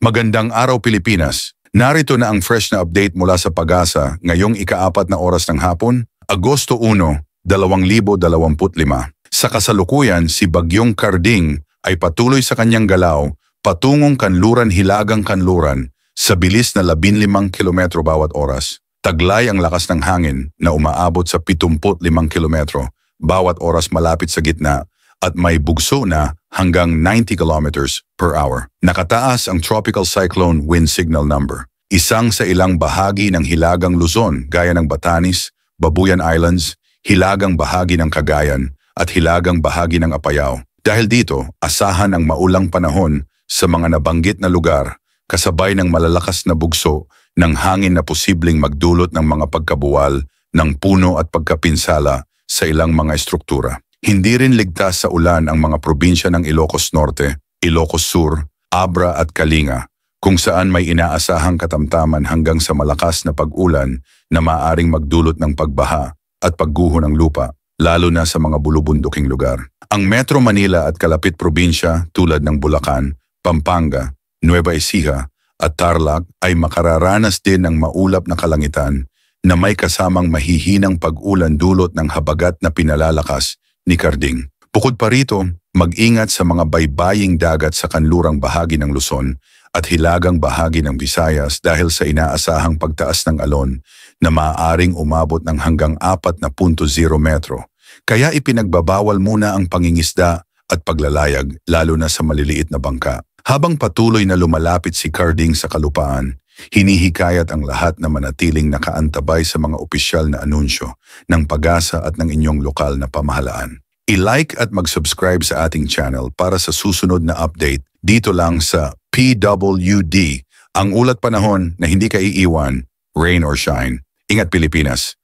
Magandang araw Pilipinas. Narito na ang fresh na update mula sa Pag-asa ngayong ika-4 na oras ng hapon, Agosto 1, 2025. Sa kasalukuyan, si Bagyong Karding ay patuloy sa kanyang galaw patungong Kanluran Hilagang Kanluran sa bilis na 15 kilometro bawat oras. Taglay ang lakas ng hangin na umaabot sa 75 kilometro bawat oras malapit sa gitna at may bugso na hanggang 90 kilometers per hour. Nakataas ang Tropical Cyclone Wind Signal Number. Isang sa ilang bahagi ng Hilagang Luzon gaya ng Batanes, Babuyan Islands, Hilagang bahagi ng Cagayan at Hilagang bahagi ng Apayao. Dahil dito, asahan ang maulang panahon sa mga nabanggit na lugar kasabay ng malalakas na bugso ng hangin na posibleng magdulot ng mga pagkabuwal ng puno at pagkapinsala sa ilang mga estruktura. Hindi rin ligtas sa ulan ang mga probinsya ng Ilocos Norte, Ilocos Sur, Abra at Kalinga, kung saan may inaasahang katamtaman hanggang sa malakas na pag-ulan na maaaring magdulot ng pagbaha at pagguho ng lupa, lalo na sa mga bulubunduking lugar. Ang Metro Manila at kalapit probinsya tulad ng Bulacan, Pampanga, Nueva Ecija at Tarlac ay makararanas din ng maulap na kalangitan na may kasamang mahihinang pag-ulan dulot ng habagat na pinalalakas ni Karding. Bukod pa rito, mag-ingat sa mga baybaying dagat sa kanlurang bahagi ng Luzon at hilagang bahagi ng Visayas dahil sa inaasahang pagtaas ng alon na maaaring umabot ng hanggang 4.0 metro. Kaya ipinagbabawal muna ang pangingisda at paglalayag lalo na sa maliliit na bangka. Habang patuloy na lumalapit si Karding sa kalupaan, hinihikayat ang lahat na manatiling nakaantabay sa mga opisyal na anunsyo ng Pag-asa at ng inyong lokal na pamahalaan. I-like at mag-subscribe sa ating channel para sa susunod na update dito lang sa PWD, ang ulat panahon na hindi ka iiwan, rain or shine. Ingat Pilipinas!